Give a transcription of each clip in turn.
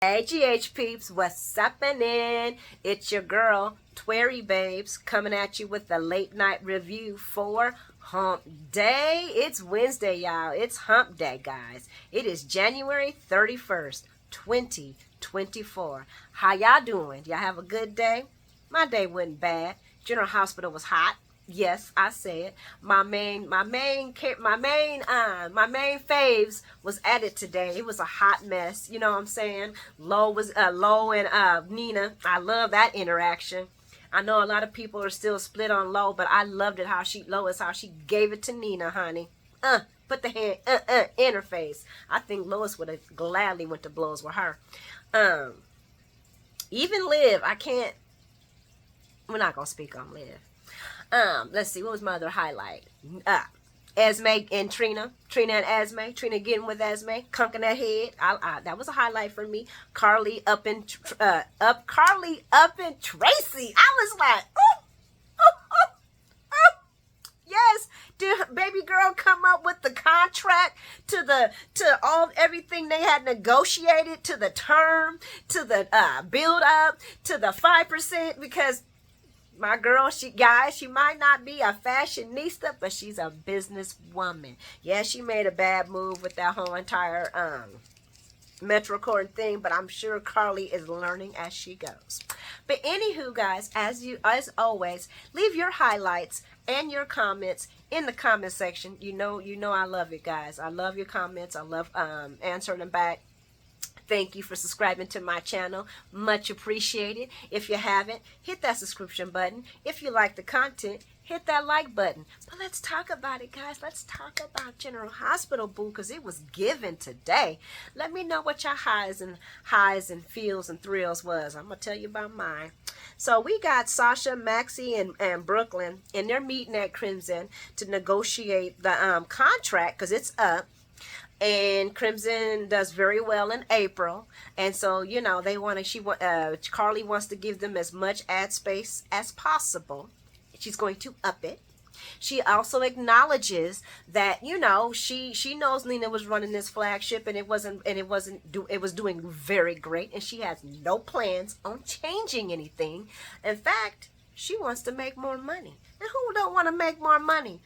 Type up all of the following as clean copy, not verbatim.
Hey GH peeps, what's happening? It's your girl, Twerry Babes, coming at you with a late night review for Hump Day. It's Wednesday, y'all. It's Hump Day, guys. It is January 31st, 2024. How y'all doing? Y'all have a good day? My day wasn't bad. General Hospital was hot. Yes, I said my main faves was at it today. It was a hot mess. You know what I'm saying? Lo and Nina. I love that interaction. I know a lot of people are still split on Lo, but I loved it how she gave it to Nina, honey. Put the hand in her face. I think Lois would have gladly went to blows with her. Even Liv, I can't. We're not gonna speak on Liv. Let's see, what was my other highlight? Esme and Trina and Esme, Trina getting with Esme, conking that head. That was a highlight for me. Carly up and Tracy. I was like, yes. Did baby girl come up with the contract to all everything they had negotiated, to the term, to the build up, to the 5%? Because my girl, she might not be a fashionista, but she's a businesswoman. Yeah, she made a bad move with that whole entire MetroCord thing, but I'm sure Carly is learning as she goes. But anywho, guys, as always, leave your highlights and your comments in the comment section. You know I love it, guys. I love your comments. I love answering them back. Thank you for subscribing to my channel. Much appreciated. If you haven't, hit that subscription button. If you like the content, hit that like button. But let's talk about it, guys. Let's talk about General Hospital, boo, because it was given today. Let me know what your highs and feels and thrills was. I'm going to tell you about mine. So we got Sasha, Maxie, and Brooklyn, and they're meeting at Crimson to negotiate the contract because it's up. And Crimson does very well in April, and so Carly wants to give them as much ad space as possible. She's going to up it. She also acknowledges that she knows Nina was running this flagship, and it was doing very great, and she has no plans on changing anything. In fact, she wants to make more money. And who don't want to make more money?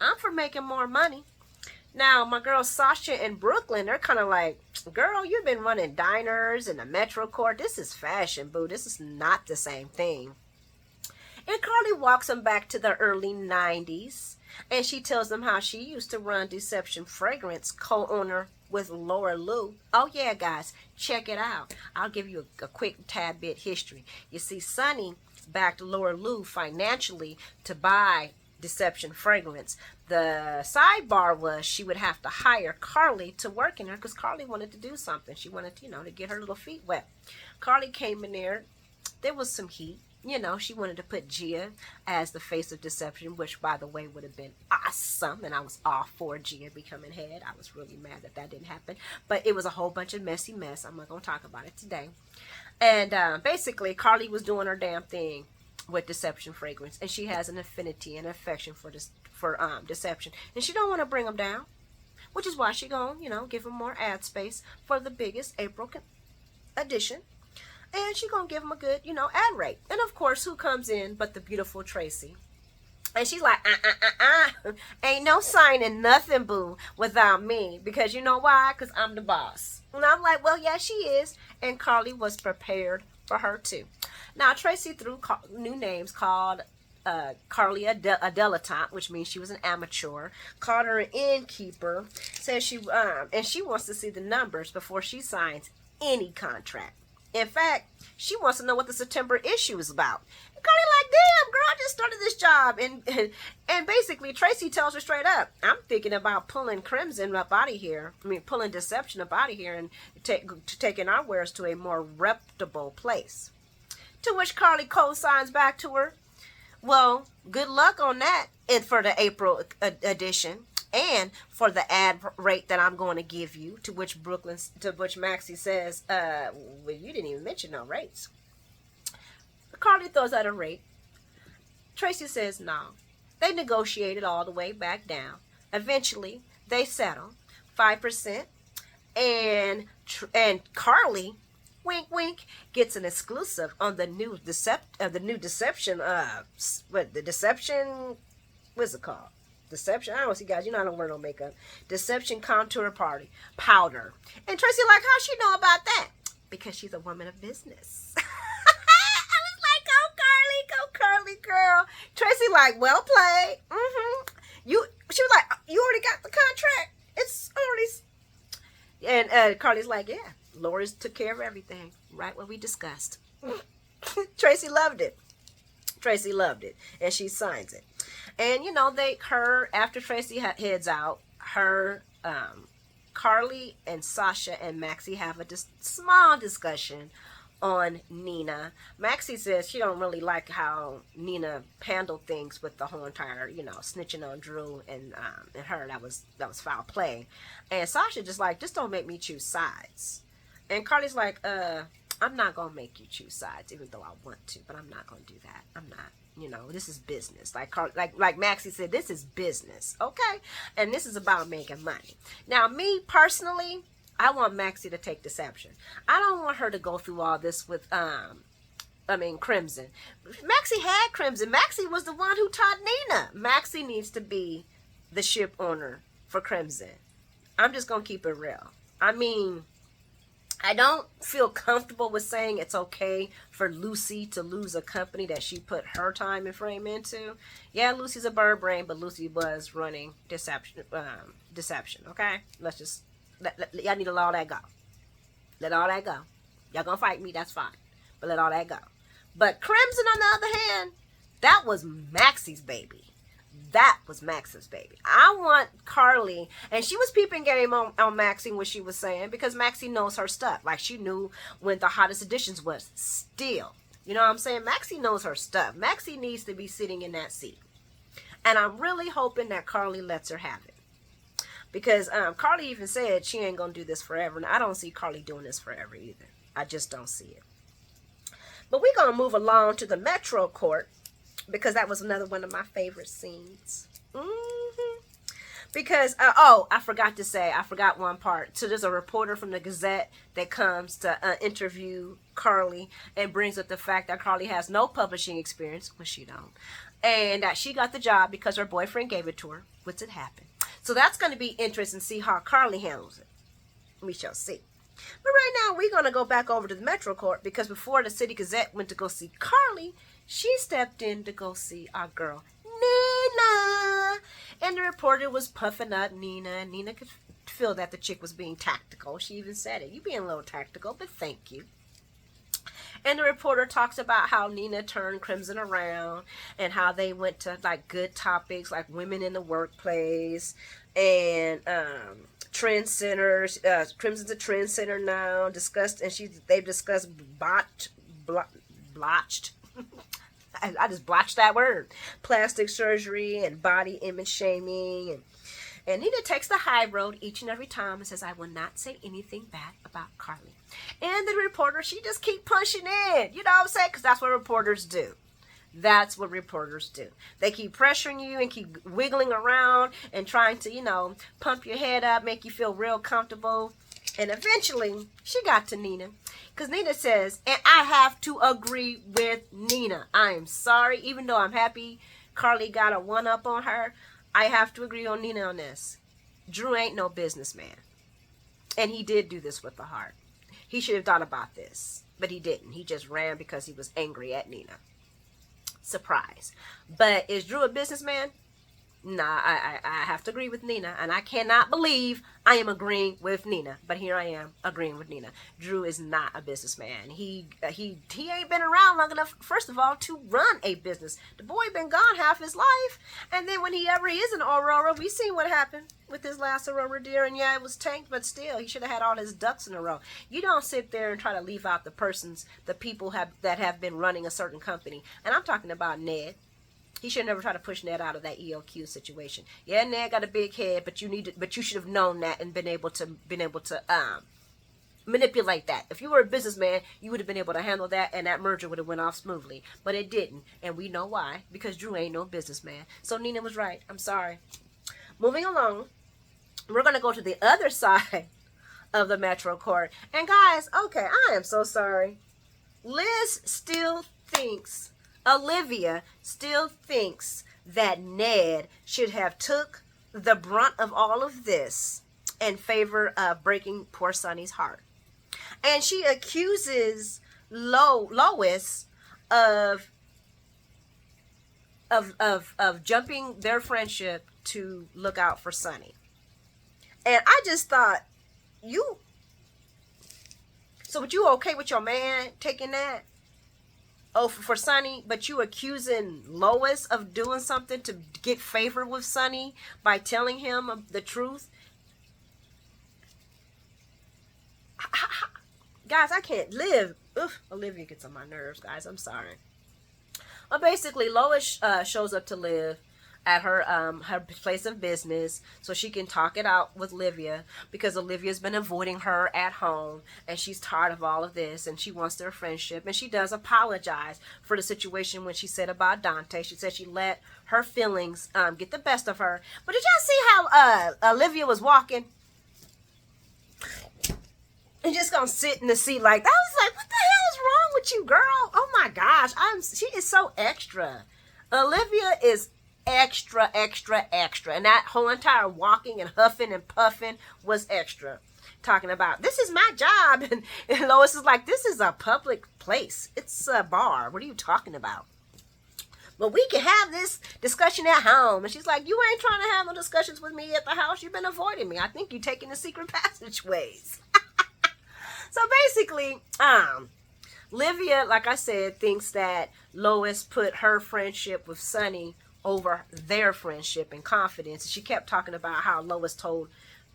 I'm for making more money. Now, my girl Sasha and Brooklyn, they're kind of like, girl, you've been running diners and the MetroCord. This is fashion, boo. This is not the same thing. And Carly walks them back to the early 90s. And she tells them how she used to run Deception Fragrance, co-owner with Laura Lou. Oh, yeah, guys, check it out. I'll give you a quick tad bit history. You see, Sonny backed Laura Lou financially to buy Deception Fragrance. The sidebar was she would have to hire Carly to work in her because Carly wanted to do something. She wanted, to get her little feet wet. Carly came in there. There was some heat. She wanted to put Gia as the face of Deception, which, by the way, would have been awesome. And I was all for Gia becoming head. I was really mad that didn't happen. But it was a whole bunch of messy mess. I'm not going to talk about it today. And basically, Carly was doing her damn thing with Deception Fragrance, and she has an affinity and affection for Deception, and she don't want to bring them down, which is why she gonna give them more ad space for the biggest April edition, and she gonna give them a good ad rate. And of course, who comes in but the beautiful Tracy? And she's like, ain't no signing nothing, boo, without me, because you know why? Because I'm the boss. And I'm like, well, yeah, she is. And Carly was prepared for her too. Now, Tracy threw new names, called Carly a dilettante, which means she was an amateur. Called her an innkeeper. Says she wants to see the numbers before she signs any contract. In fact, she wants to know what the September issue is about. And Carly like, damn, girl, I just started this job. And basically, Tracy tells her straight up, I'm thinking about pulling Crimson up out of here. Pulling Deception up out of here and taking our wares to a more reputable place. To which Carly co-signs back to her, well, good luck on that for the April edition and for the ad rate that I'm going to give you. To which Maxie says, well, you didn't even mention no rates. Carly throws out a rate. Tracy says no. They negotiated all the way back down. Eventually, they settle 5%, and Carly wink, wink, gets an exclusive on the new deception. What the deception? What's it called? Deception. I don't see, guys. You know I don't wear no makeup. Deception contour party powder. And Tracy like, how she know about that? Because she's a woman of business. I was like, go Carly, girl. Tracy like, well played. She was like, you already got the contract. It's already. And Carly's like, yeah. Lori's took care of everything, right? What we discussed. Tracy loved it. And she signs it. And after Tracy heads out, Carly and Sasha and Maxie have a small discussion on Nina. Maxie says she don't really like how Nina handled things with the whole entire, snitching on Drew and her. That was foul play. And Sasha just don't make me choose sides. And Carly's like, I'm not gonna make you choose sides, even though I want to, but I'm not gonna do that. I'm not. This is business. Like Maxie said, this is business, okay? And this is about making money. Now, me personally, I want Maxie to take deception. I don't want her to go through all this with Crimson. Maxie had Crimson. Maxie was the one who taught Nina. Maxie needs to be the ship owner for Crimson. I'm just gonna keep it real. I don't feel comfortable with saying it's okay for Lucy to lose a company that she put her time and frame into. Yeah, Lucy's a bird brain, but Lucy was running deception. Okay, let's just y'all need to let all that go. Let all that go. Y'all gonna fight me? That's fine, but let all that go. But Crimson, on the other hand, that was Maxie's baby. That was Max's baby. I want Carly, and she was peeping game on Maxie what she was saying, because Maxie knows her stuff. Like, she knew when the hottest editions was still. You know what I'm saying? Maxie knows her stuff. Maxie needs to be sitting in that seat. And I'm really hoping that Carly lets her have it. Because Carly even said she ain't going to do this forever. And I don't see Carly doing this forever either. I just don't see it. But we're going to move along to the Metro Court, because that was another one of my favorite scenes. Because, I forgot one part. So there's a reporter from the Gazette that comes to interview Carly and brings up the fact that Carly has no publishing experience, which she don't. And that she got the job because her boyfriend gave it to her, which had happened. So that's going to be interesting to see how Carly handles it. We shall see. But right now, we're going to go back over to the Metro Court, because before the City Gazette went to go see Carly, she stepped in to go see our girl, Nina. And the reporter was puffing up Nina. And Nina could feel that the chick was being tactical. She even said it. You being a little tactical, but thank you. And the reporter talks about how Nina turned Crimson around and how they went to good topics like women in the workplace and trendsetters. Crimson's a trendsetter now. They've discussed blotched. I just blotched that word. Plastic surgery and body image shaming. And Nina takes the high road each and every time and says, I will not say anything bad about Carly. And the reporter, she just keep pushing in. You know what I'm saying? Because that's what reporters do. That's what reporters do. They keep pressuring you and keep wiggling around and trying to, pump your head up, make you feel real comfortable. And eventually, she got to Nina. Because Nina says, and I have to agree with Nina. I am sorry, even though I'm happy Carly got a one-up on her, I have to agree on Nina on this. Drew ain't no businessman. And he did do this with the heart. He should have thought about this, but he didn't. He just ran because he was angry at Nina. Surprise. But is Drew a businessman? Nah, I have to agree with Nina, and I cannot believe I am agreeing with Nina. But here I am agreeing with Nina. Drew is not a businessman. He ain't been around long enough, first of all, to run a business. The boy been gone half his life, and then when he ever is in Aurora, we seen what happened with his last Aurora deer, and yeah, it was tanked, but still, he should have had all his ducks in a row. You don't sit there and try to leave out the people that have been running a certain company, and I'm talking about Ned. He should never try to push Ned out of that ELQ situation. Yeah, Ned got a big head, but you should have known that and been able to manipulate that. If you were a businessman, you would have been able to handle that, and that merger would have went off smoothly. But it didn't, and we know why. Because Drew ain't no businessman. So Nina was right. I'm sorry. Moving along, we're gonna go to the other side of the Metro Court. And guys, okay, I am so sorry. Liz still thinks, Olivia still thinks that Ned should have took the brunt of all of this in favor of breaking poor Sonny's heart. And she accuses Lois of jumping their friendship to look out for Sonny. And I just thought, so would you okay with your man taking that? Oh, for Sonny, but you accusing Lois of doing something to get favor with Sonny by telling him the truth? Guys, I can't live. Olivia gets on my nerves, guys. I'm sorry. Well, basically, Lois shows up to Liv at her place of business so she can talk it out with Olivia, because Olivia's been avoiding her at home and she's tired of all of this and she wants their friendship. And she does apologize for the situation when she said about Dante. She said she let her feelings get the best of her. But did y'all see how Olivia was walking and just gonna sit in the seat like that? I was like, what the hell is wrong with you, girl? Oh my gosh, she is so extra. Olivia is extra, and that whole entire walking and huffing and puffing was extra. Talking about, this is my job, and Lois is like, this is a public place, it's a bar, what are you talking about? But we can have this discussion at home. And she's like, you ain't trying to have no discussions with me at the house, you've been avoiding me, I think you're taking the secret passageways. So basically, Olivia, like I said, thinks that Lois put her friendship with Sonny over their friendship and confidence. She kept talking about how Lois told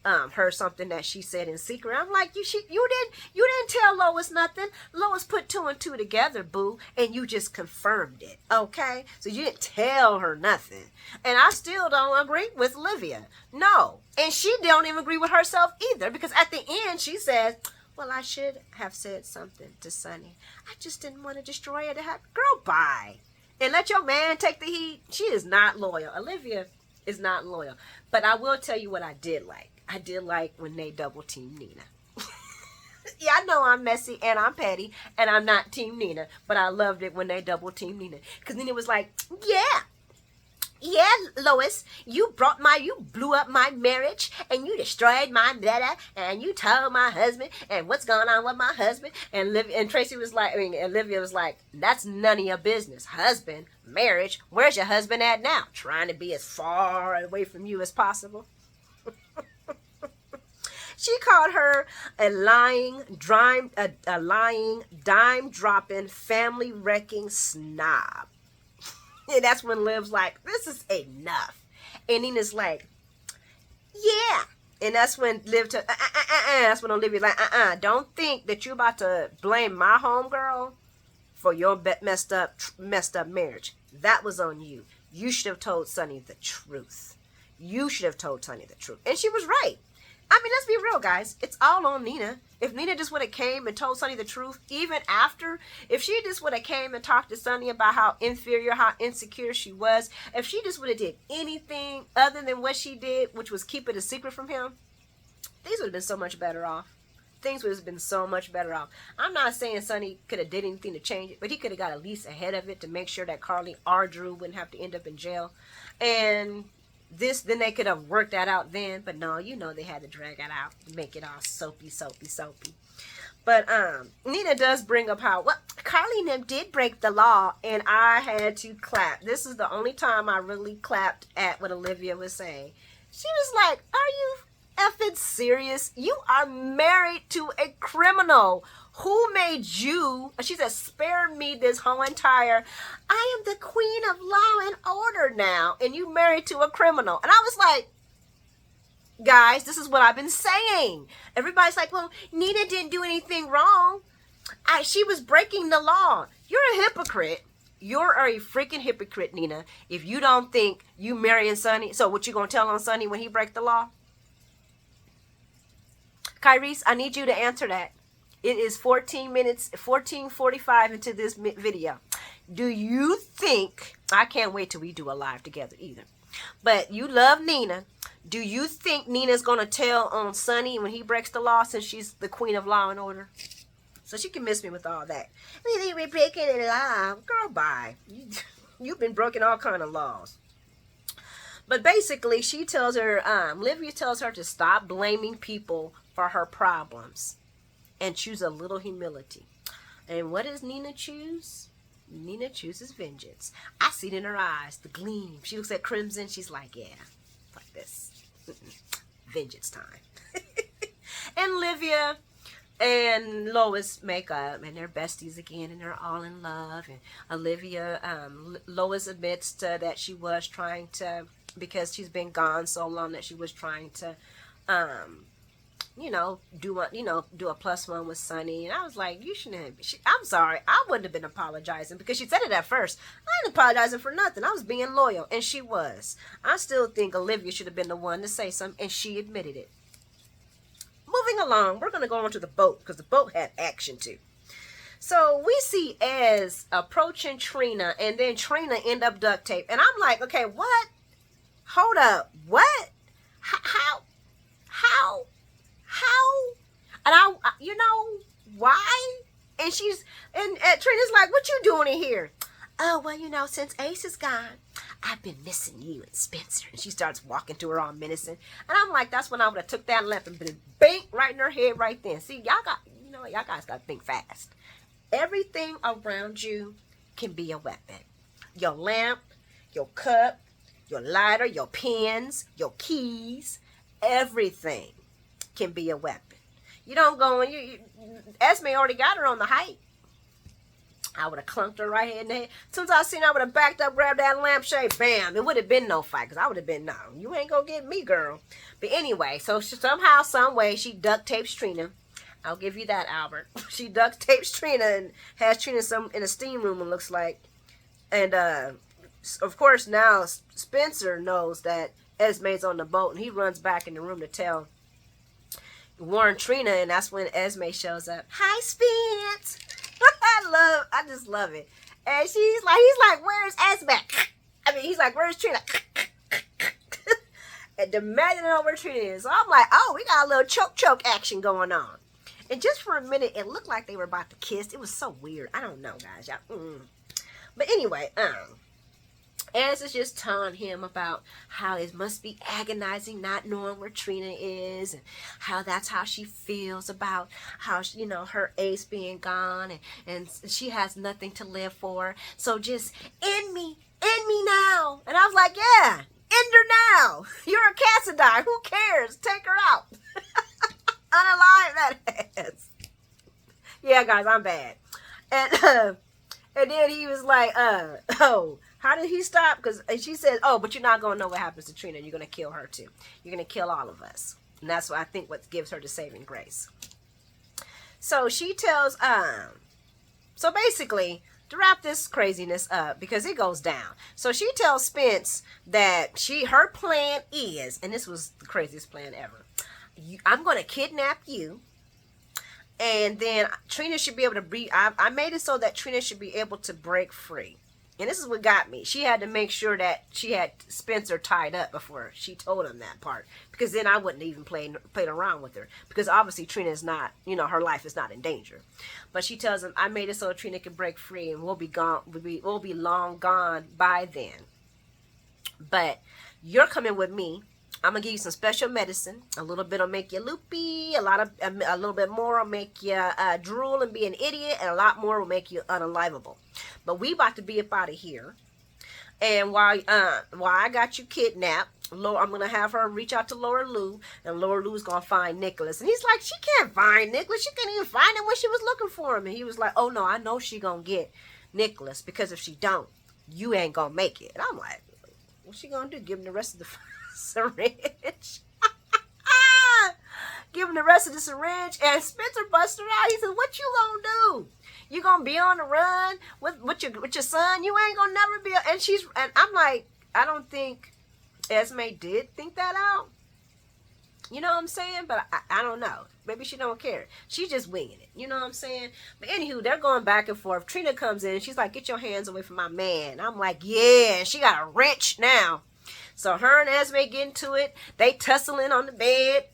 her something that she said in secret. I'm like, you didn't tell Lois nothing. Lois put 2 and 2 together, boo, and you just confirmed it. Okay, so you didn't tell her nothing. And I still don't agree with Olivia. No, and she don't even agree with herself either, because at the end she says, well, I should have said something to Sonny. I just didn't want to destroy it. Girl, bye. And let your man take the heat. She is not loyal. Olivia is not loyal. But I will tell you what I did like. I did like when they double team Nina. Yeah, I know I'm messy and I'm petty and I'm not team Nina, but I loved it when they double team Nina. Because Nina was like, yeah, Lois, you blew up my marriage and you destroyed my letter and you told my husband and what's going on with my husband. And Tracy was like, Olivia was like, that's none of your business. Husband, marriage, where's your husband at now? Trying to be as far away from you as possible. She called her a lying, dime-dropping, family-wrecking snob. And that's when Liv's like, this is enough. And Nina's like, yeah. And that's when Liv that's when Olivia's like, don't think that you're about to blame my homegirl for your messed up marriage. That was on you. You should have told Sonny the truth. You should have told Sonny the truth. And she was right. I mean, let's be real, guys. It's all on Nina. If Nina just would have came and told Sonny the truth, even after, if she just would have came and talked to Sonny about how inferior, how insecure she was, if she just would have did anything other than what she did, which was keep it a secret from him, things would have been so much better off. Things would have been so much better off. I'm not saying Sonny could have did anything to change it, but he could have got at least ahead of it to make sure that Carly or Drew wouldn't have to end up in jail. And then they could have worked that out then, but no, they had to drag it out to make it all soapy. But Nina does bring up how, Carly and them did break the law, and I had to clap. This is the only time I really clapped at what Olivia was saying. She was like, are you effing serious? You are married to a criminal. Who made you? She said, spare me this whole entire, I am the queen of law and order now, and you married to a criminal. And I was like, guys, this is what I've been saying. Everybody's like, well, Nina didn't do anything wrong. She was breaking the law. You're a hypocrite. You're a freaking hypocrite, Nina, if you don't think you marrying Sonny. So what you gonna tell on Sonny when he break the law? Kyrese, I need you to answer that. It is 14:45 into this video. Do you think, I can't wait till we do a live together either, but you love Nina. Do you think Nina's gonna tell on Sonny when he breaks the law, since she's the queen of law and order? So she can miss me with all that. We think we're breaking the law. Girl, bye. You've been breaking all kind of laws. But basically, she tells her, Livia tells her to stop blaming people for her problems and choose a little humility. And what does Nina choose? Nina chooses vengeance. I see it in her eyes, the gleam. She looks at Crimson. She's like, yeah, like this. Vengeance time. And Livia and Lois make up, and they're besties again, and they're all in love. And Olivia, Lois admits that she was trying to, because she's been gone so long, that she was trying to, do a +1 with Sonny. And I was like, you shouldn't have. I'm sorry, I wouldn't have been apologizing, because she said it at first. I ain't apologizing for nothing. I was being loyal, and she was. I still think Olivia should have been the one to say something, and she admitted it. Moving along, we're going to go on to the boat, because the boat had action too. So we see Ez approaching Trina, and then Trina end up duct tape. And I'm like, okay, what? Hold up. What? How? And why? And Trina's like, what you doing in here? Oh, well, since Ace is gone, I've been missing you and Spencer. And she starts walking to her all menacing. And I'm like, that's when I would have took that lamp and been bang right in her head right then. See, y'all guys got to think fast. Everything around you can be a weapon. Your lamp, your cup, your lighter, your pens, your keys, everything can be a weapon. You don't go and Esme already got her on the height. I would have clunked her right here in the head. As soon as I seen her, I would have backed up, grabbed that lampshade, bam. It would have been no fight, because I would have been, no, you ain't gonna get me, girl. But anyway, so somehow, some way, she duct tapes Trina. I'll give you that, Albert. She duct tapes Trina and has Trina in a steam room, it looks like. And of course, now Spencer knows that Esme's on the boat, and he runs back in the room to warn Trina, and that's when Esme shows up. Hi, Spence. I just love it. And he's like, where's Esme? He's like, where's Trina? And demanding to know where Trina is. So I'm like, oh, we got a little choke action going on. And just for a minute, it looked like they were about to kiss. It was so weird. I don't know, guys. But anyway, Ez is just telling him about how it must be agonizing not knowing where Trina is, and how that's how she feels about how, her Ace being gone, and she has nothing to live for. So just end me now. And I was like, yeah, end her now. You're a Cassadine. Who cares? Take her out. Unalive that ass. Yeah, guys, I'm bad. And then he was like, oh, how did he stop? Because she said, oh, but you're not going to know what happens to Trina. You're going to kill her too. You're going to kill all of us. And that's what I think what gives her the saving grace. So she tells, so basically, to wrap this craziness up, because it goes down. So she tells Spence that her plan is, and this was the craziest plan ever, I'm going to kidnap you. And then Trina should be able to I made it so that Trina should be able to break free. And this is what got me. She had to make sure that she had Spencer tied up before she told him that part. Because then I wouldn't even played around with her. Because obviously Trina is not, her life is not in danger. But she tells him, I made it so Trina can break free and we'll be long gone by then. But you're coming with me. I'm going to give you some special medicine. A little bit will make you loopy. A little bit more will make you drool and be an idiot. And a lot more will make you unalivable. But we about to be up out of here. And while I got you kidnapped, I'm going to have her reach out to Laura Lou. And Laura Lou's going to find Nicholas. And he's like, she can't find Nicholas. She can't even find him when she was looking for him. And he was like, oh, no, I know she going to get Nicholas. Because if she don't, you ain't going to make it. And I'm like, what's she going to do? Give him the rest of the syringe. Give him the rest of the syringe. And Spencer busted out. He said, what you gonna do? You gonna be on the run with your son? You ain't gonna never be. And I'm like, I don't think Esme did think that out. You know what I'm saying? But I don't know. Maybe she don't care. She's just winging it. You know what I'm saying? But anywho, they're going back and forth. Trina comes in. She's like, get your hands away from my man. I'm like, yeah. And she got a wrench now. So her and Esme get into it. They tussling on the bed.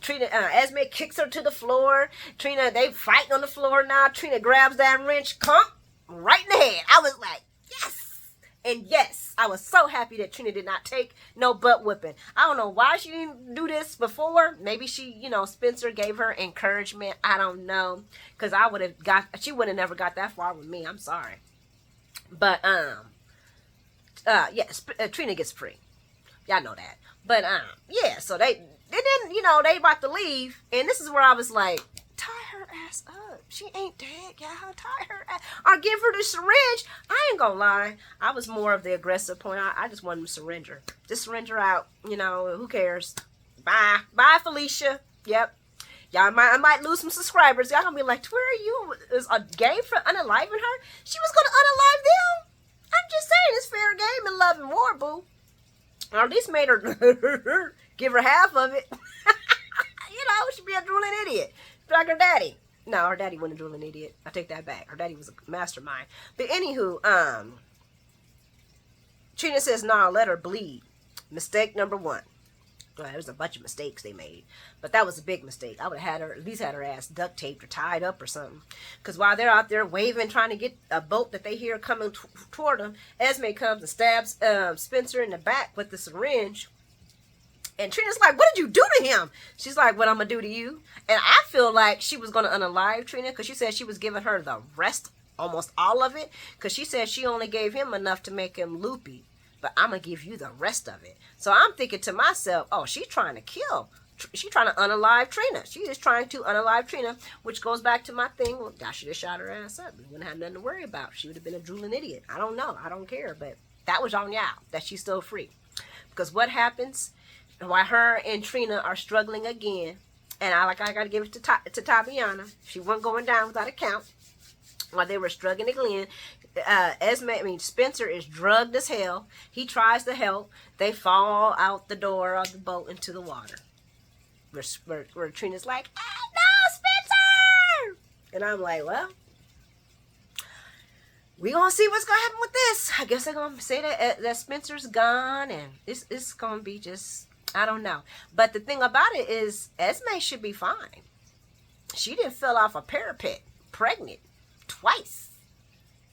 Trina, Esme kicks her to the floor. Trina, they fighting on the floor now. Trina grabs that wrench, right in the head. I was like, yes. And yes, I was so happy that Trina did not take no butt whipping. I don't know why she didn't do this before. Maybe she, Spencer gave her encouragement. I don't know. Because she would have never got that far with me. I'm sorry. But, Trina gets free. Y'all know that. But, yeah, so they about to leave. And this is where I was like, tie her ass up. She ain't dead, y'all. Tie her ass. Or give her the syringe. I ain't gonna lie. I was more of the aggressive point. I just wanted to surrender. Just surrender out. Who cares? Bye. Bye, Felicia. Yep. I might lose some subscribers. Y'all gonna be like, where are you? Is a game for unaliving her? She was gonna unalive them? I'm just saying, it's fair game in love and war, boo. Or at least made her give her half of it. She'd be a drooling idiot. Like her daddy. No, her daddy wasn't a drooling idiot. I take that back. Her daddy was a mastermind. But anywho, Trina says, nah, let her bleed. Mistake number 1. Well, there was a bunch of mistakes they made. But that was a big mistake. I would have at least had her ass duct taped or tied up or something. Because while they're out there waving, trying to get a boat that they hear coming toward them, Esme comes and stabs Spencer in the back with the syringe. And Trina's like, what did you do to him? She's like, what I'm going to do to you? And I feel like she was going to unalive Trina because she said she was giving her the rest, almost all of it. Because she said she only gave him enough to make him loopy. But I'm going to give you the rest of it. So I'm thinking to myself, oh, she's trying to kill. She's trying to unalive Trina. She is trying to unalive Trina, which goes back to my thing. Well, I should have shot her ass up. We wouldn't have nothing to worry about. She would have been a drooling idiot. I don't know. I don't care. But that was on y'all, that she's still free. Because what happens... Why her and Trina are struggling again, and I got to give it to Taviana. She wasn't going down without a count. While they were struggling again, Spencer is drugged as hell. He tries to help. They fall out the door of the boat into the water. Where Trina's like, no, Spencer! And I'm like, well, we gonna see what's gonna happen with this. I guess they're gonna say that Spencer's gone, and it's gonna be just... I don't know. But the thing about it is, Esme should be fine. She didn't fall off a parapet, pregnant, twice.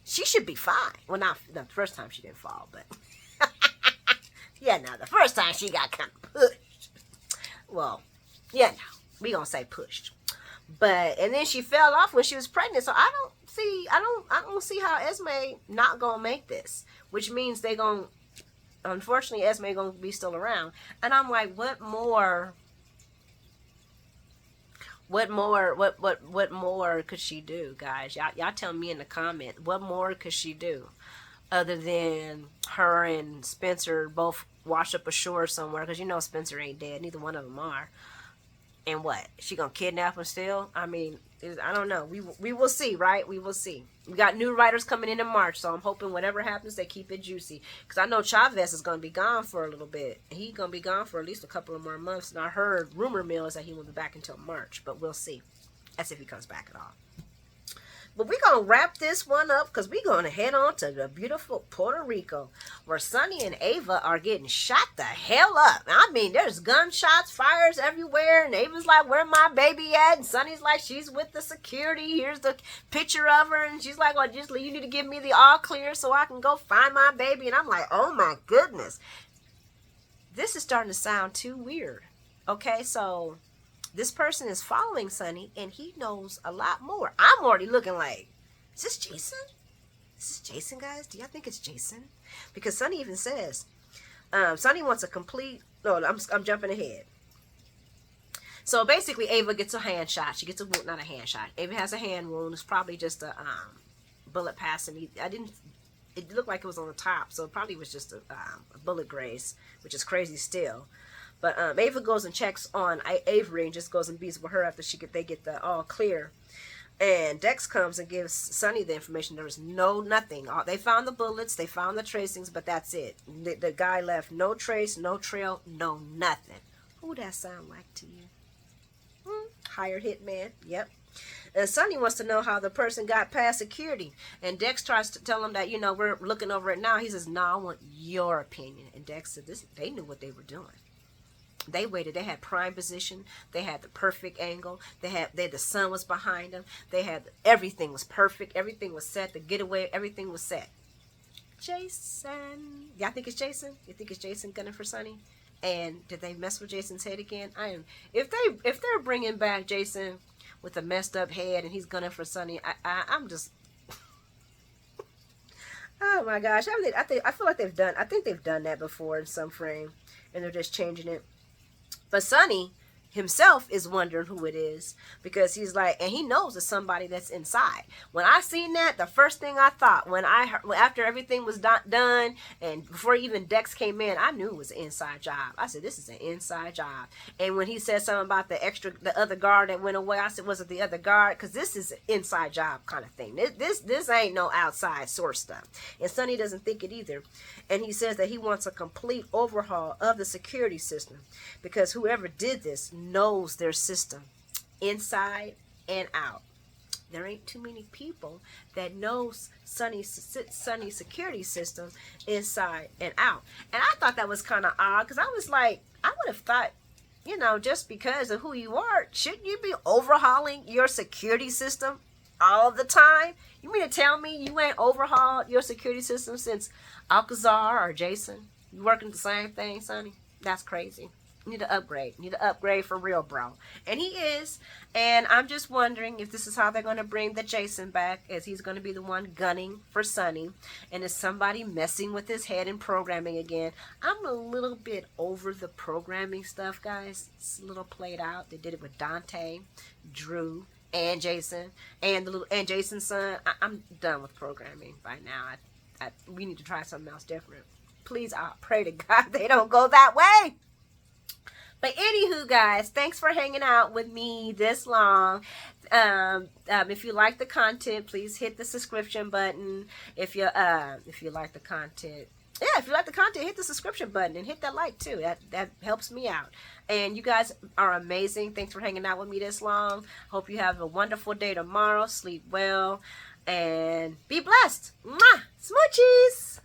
She should be fine. Well, not the first time she didn't fall, but... yeah, no, the first time she got kind of pushed. Well, yeah, no, we gonna say pushed. But, and then she fell off when she was pregnant, so I don't see how Esme not gonna make this. Which means they gonna... Unfortunately, Esme gonna be still around, and I'm like, what more could she do, guys? Y'all tell me in the comment, what more could she do, other than her and Spencer both wash up ashore somewhere? Because Spencer ain't dead, neither one of them are. And what? She gonna kidnap him still? I mean, I don't know. We will see, right? We will see. We got new writers coming in March, so I'm hoping whatever happens, they keep it juicy. Because I know Chavez is gonna be gone for a little bit. He's gonna be gone for at least a couple of more months. And I heard rumor mill is that he won't be back until March, but we'll see. That's if he comes back at all. But we're going to wrap this one up because we're going to head on to the beautiful Puerto Rico where Sonny and Ava are getting shot the hell up. I mean, there's gunshots, fires everywhere, and Ava's like, where my baby at? And Sonny's like, she's with the security. Here's the picture of her. And she's like, well, you need to give me the all clear so I can go find my baby. And I'm like, oh my goodness. This is starting to sound too weird. Okay, so... this person is following Sonny, and he knows a lot more. I'm already looking like, is this Jason? Is this Jason, guys? Do y'all think it's Jason? Because Sonny even says, Sonny wants a complete... No, I'm jumping ahead. So basically, Ava gets a hand shot. She gets a wound, not a hand shot. Ava has a hand wound. It's probably just a bullet passing. It looked like it was on the top, so it probably was just a bullet graze, which is crazy still. But Ava goes and checks on Avery and just goes and beats with her after they get the all clear. And Dex comes and gives Sonny the information. There was nothing. They found the bullets, they found the tracings, but that's it. The guy left no trace, no trail, no nothing. Who that sound like to you? Hired hitman. Yep. And Sonny wants to know how the person got past security. And Dex tries to tell him that, we're looking over it now. He says, no, I want your opinion. And Dex said, they knew what they were doing. They waited. They had prime position. They had the perfect angle. The sun was behind them. Everything was perfect. Everything was set. The getaway, everything was set. Jason. Y'all think it's Jason? You think it's Jason gunning for Sonny? And did they mess with Jason's head again? If they're bringing back Jason with a messed up head and he's gunning for Sonny, I'm just, oh my gosh! I feel like they've done that before in some frame, and they're just changing it. But Sonny himself is wondering who it is, because he's like, and he knows it's somebody that's inside. When I seen that, the first thing I thought after everything was done and before even Dex came in, I knew it was an inside job. I said, this is an inside job. And when he said something about the other guard that went away, I said, was it the other guard? Because this is an inside job kind of thing. This ain't no outside source stuff. And Sonny doesn't think it either. And he says that he wants a complete overhaul of the security system, because whoever did this knows their system inside and out. There ain't too many people that knows Sonny's security system inside and out. And I thought that was kind of odd, because I was like, I would have thought, just because of who you are, shouldn't you be overhauling your security system all the time? You mean to tell me you ain't overhauled your security system since Alcazar or Jason? You working the same thing, Sonny? That's crazy. You need to upgrade. You need to upgrade for real, bro. And he is. And I'm just wondering if this is how they're going to bring the Jason back, as he's going to be the one gunning for Sonny. And is somebody messing with his head and programming again? I'm a little bit over the programming stuff, guys. It's a little played out. They did it with Dante, Drew, and Jason, and Jason's son. I'm done with programming by now. We need to try something else different. Please, I pray to God they don't go that way. But anywho, guys, thanks for hanging out with me this long. If you like the content, please hit the subscription button. If you like the content, if you like the content, hit the subscription button and hit that like too. That helps me out. And you guys are amazing. Thanks for hanging out with me this long. Hope you have a wonderful day tomorrow. Sleep well and be blessed. Mwah! Smoochies.